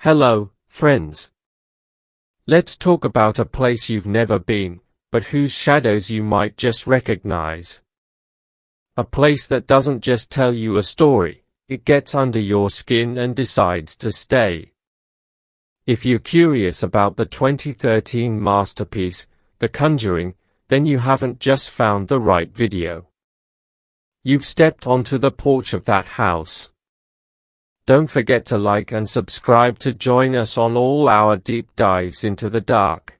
Hello, friends. Let's talk about a place you've never been, but whose shadows you might just recognize. A place that doesn't just tell you a story, it gets under your skin and decides to stay. If you're curious about the 2013 masterpiece, The Conjuring, then you haven't just found the right video. You've stepped onto the porch of that house. Don't forget to like and subscribe to join us on all our deep dives into the dark.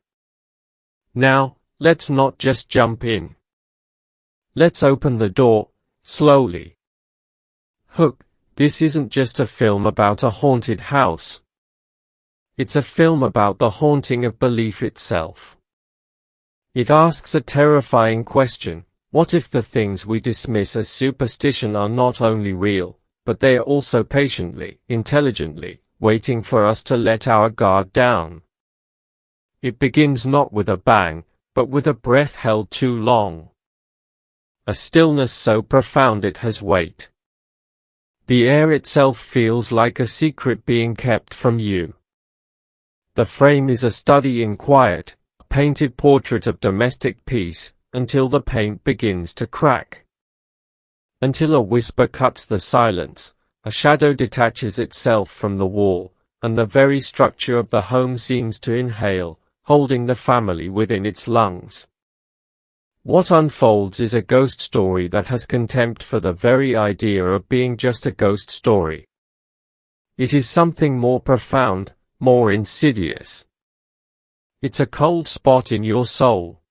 Now, let's not just jump in. Let's open the door, slowly. Hook, this isn't just a film about a haunted house. It's a film about the haunting of belief itself. It asks a terrifying question: what if the things we dismiss as superstition are not only real, but they are also patiently, intelligently, waiting for us to let our guard down? It begins not with a bang, but with a breath held too long. A stillness so profound it has weight. The air itself feels like a secret being kept from you. The frame is a study in quiet, a painted portrait of domestic peace, until the paint begins to crack. Until a whisper cuts the silence, a shadow detaches itself from the wall, and the very structure of the home seems to inhale, holding the family within its lungs. What unfolds is a ghost story that has contempt for the very idea of being just a ghost story. It is something more profound, more insidious. It's a cold spot in your soul.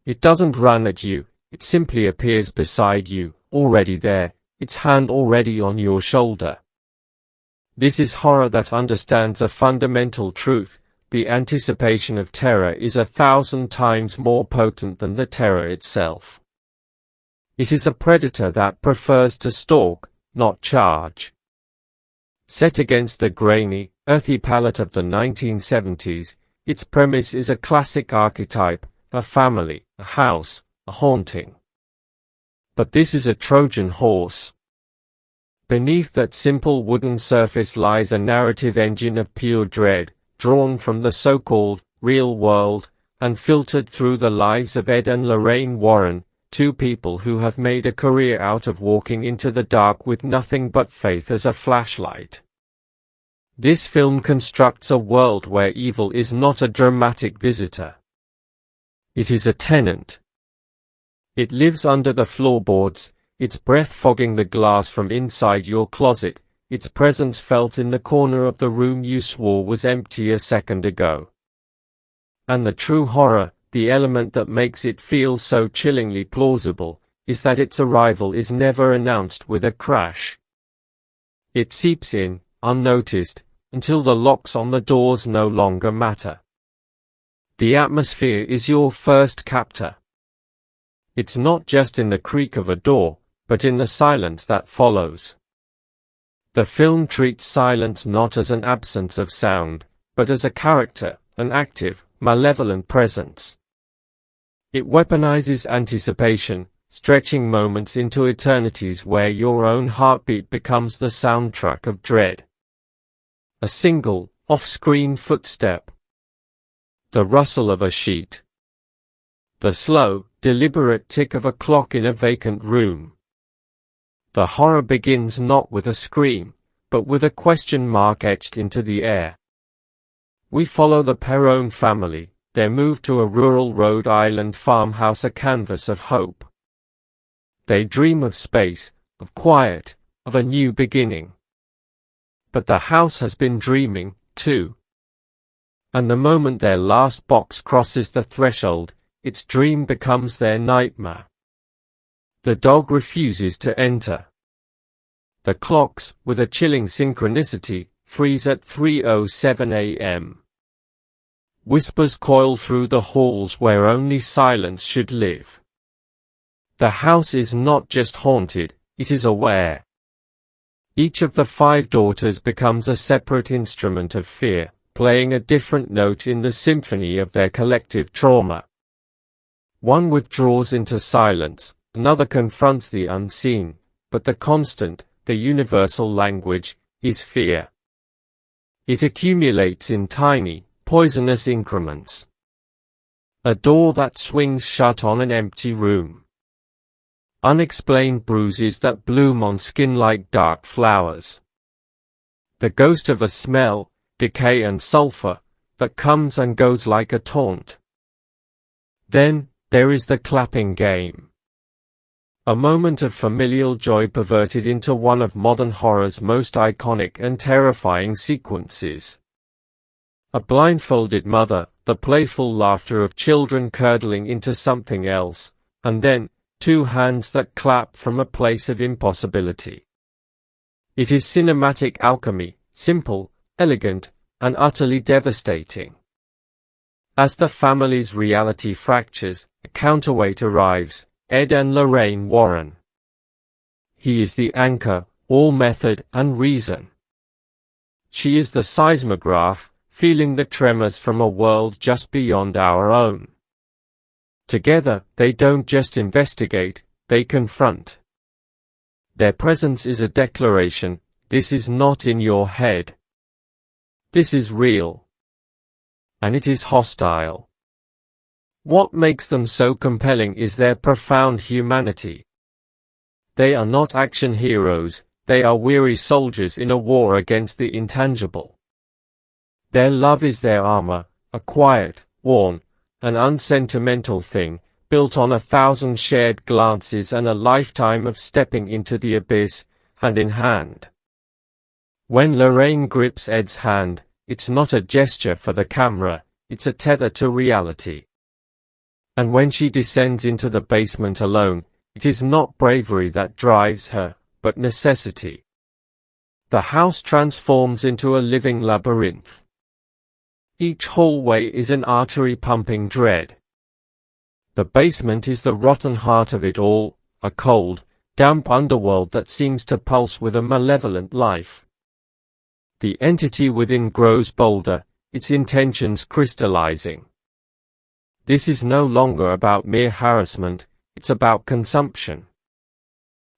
It doesn't run at you, it simply appears beside you, already there, its hand already on your shoulder. This is horror that understands a fundamental truth: the anticipation of terror is 1,000 times more potent than the terror itself. It is a predator that prefers to stalk, not charge. Set against the grainy, earthy palette of the 1970s, its premise is a classic archetype: a family, a house, a haunting. But this is a Trojan horse. Beneath that simple wooden surface lies a narrative engine of pure dread, drawn from the so-called real world, and filtered through the lives of Ed and Lorraine Warren, two people who have made a career out of walking into the dark with nothing but faith as a flashlight. This film constructs a world where evil is not a dramatic visitor. It is a tenant. It lives under the floorboards, its breath fogging the glass from inside your closet, its presence felt in the corner of the room you swore was empty a second ago. And the true horror, the element that makes it feel so chillingly plausible, is that its arrival is never announced with a crash. It seeps in, unnoticed, until the locks on the doors no longer matter. The atmosphere is your first captor. It's not just in the creak of a door, but in the silence that follows. The film treats silence not as an absence of sound, but as a character, an active, malevolent presence. It weaponizes anticipation, stretching moments into eternities where your own heartbeat becomes the soundtrack of dread. A single, off-screen footstep. The rustle of a sheet. The slow, deliberate tick of a clock in a vacant room. The horror begins not with a scream, but with a question mark etched into the air. We follow the Perron family, their move to a rural Rhode Island farmhouse, a canvas of hope. They dream of space, of quiet, of a new beginning. But the house has been dreaming, too. And the moment their last box crosses the threshold, its dream becomes their nightmare. The dog refuses to enter. The clocks, with a chilling synchronicity, freeze at 3:07 a.m. Whispers coil through the halls where only silence should live. The house is not just haunted, it is aware. Each of the 5 daughters becomes a separate instrument of fear, playing a different note in the symphony of their collective trauma. One withdraws into silence, another confronts the unseen, but the constant, the universal language, is fear. It accumulates in tiny, poisonous increments. A door that swings shut on an empty room. Unexplained bruises that bloom on skin like dark flowers. The ghost of a smell, decay and sulfur, that comes and goes like a taunt. Then, there is the clapping game. A moment of familial joy perverted into one of modern horror's most iconic and terrifying sequences. A blindfolded mother, the playful laughter of children curdling into something else, and then, two hands that clap from a place of impossibility. It is cinematic alchemy, simple, elegant, and utterly devastating. As the family's reality fractures, a counterweight arrives, Ed and Lorraine Warren. He is the anchor, all method and reason. She is the seismograph, feeling the tremors from a world just beyond our own. Together, they don't just investigate, they confront. Their presence is a declaration: this is not in your head. This is real. And it is hostile. What makes them so compelling is their profound humanity. They are not action heroes, they are weary soldiers in a war against the intangible. Their love is their armor, a quiet, worn, an unsentimental thing, built on 1,000 shared glances and a lifetime of stepping into the abyss, hand in hand. When Lorraine grips Ed's hand, it's not a gesture for the camera, it's a tether to reality. And when she descends into the basement alone, it is not bravery that drives her, but necessity. The house transforms into a living labyrinth. Each hallway is an artery pumping dread. The basement is the rotten heart of it all, a cold, damp underworld that seems to pulse with a malevolent life. The entity within grows bolder, its intentions crystallizing. This is no longer about mere harassment, it's about consumption.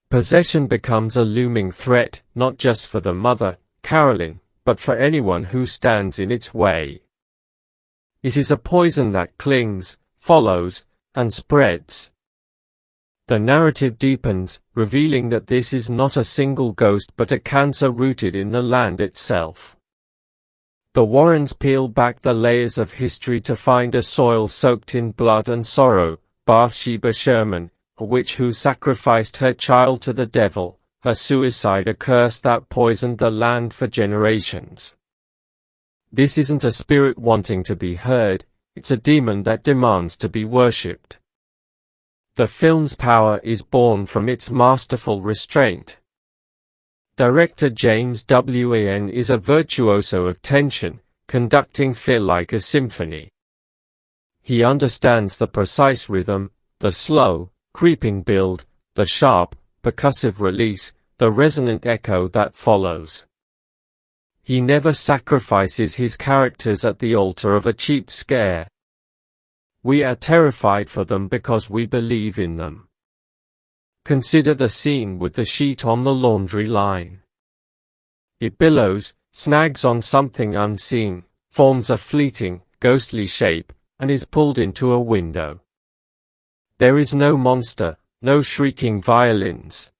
Possession becomes a looming threat, not just for the mother, Carolyn, but for anyone who stands in its way. It is a poison that clings, follows, and spreads. The narrative deepens, revealing that this is not a single ghost but a cancer rooted in the land itself. The Warrens peel back the layers of history to find a soil soaked in blood and sorrow, Bathsheba Sherman, a witch who sacrificed her child to the devil, her suicide a curse that poisoned the land for generations. This isn't a spirit wanting to be heard, it's a demon that demands to be worshipped. The film's power is born from its masterful restraint. Director James Wan is a virtuoso of tension, conducting fear like a symphony. He understands the precise rhythm, the slow, creeping build, the sharp, percussive release, the resonant echo that follows. He never sacrifices his characters at the altar of a cheap scare. We are terrified for them because we believe in them. Consider the scene with the sheet on the laundry line. It billows, snags on something unseen, forms a fleeting, ghostly shape, and is pulled into a window. There is no monster, no shrieking violins.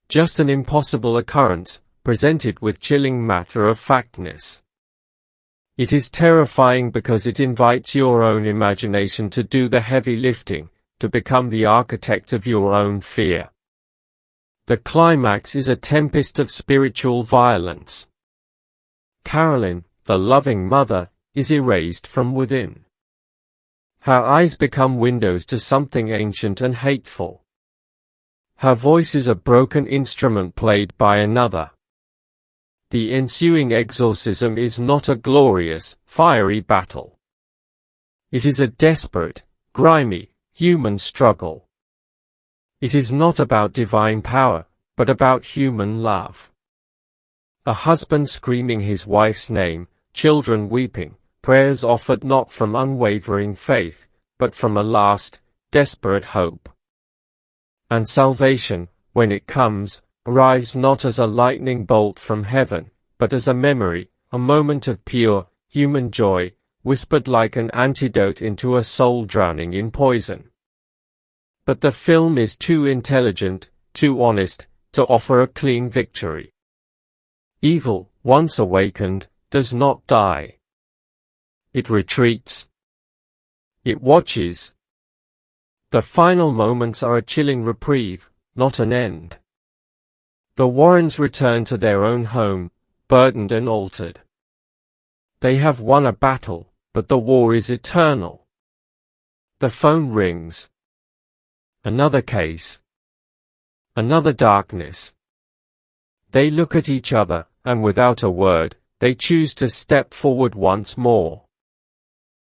Just an impossible occurrence, presented with chilling matter-of-factness. It is terrifying because it invites your own imagination to do the heavy lifting, to become the architect of your own fear. The climax is a tempest of spiritual violence. Carolyn, the loving mother, is erased from within. Her eyes become windows to something ancient and hateful. Her voice is a broken instrument played by another. The ensuing exorcism is not a glorious, fiery battle. It is a desperate, grimy, human struggle. It is not about divine power, but about human love. A husband screaming his wife's name, children weeping, prayers offered not from unwavering faith, but from a last, desperate hope. And salvation, when it comes, arrives not as a lightning bolt from heaven, but as a memory, a moment of pure, human joy, whispered like an antidote into a soul drowning in poison. But the film is too intelligent, too honest, to offer a clean victory. Evil, once awakened, does not die. It retreats. It watches. The final moments are a chilling reprieve, not an end. The Warrens return to their own home, burdened and altered. They have won a battle, but the war is eternal. The phone rings. Another case. Another darkness. They look at each other, and without a word, they choose to step forward once more.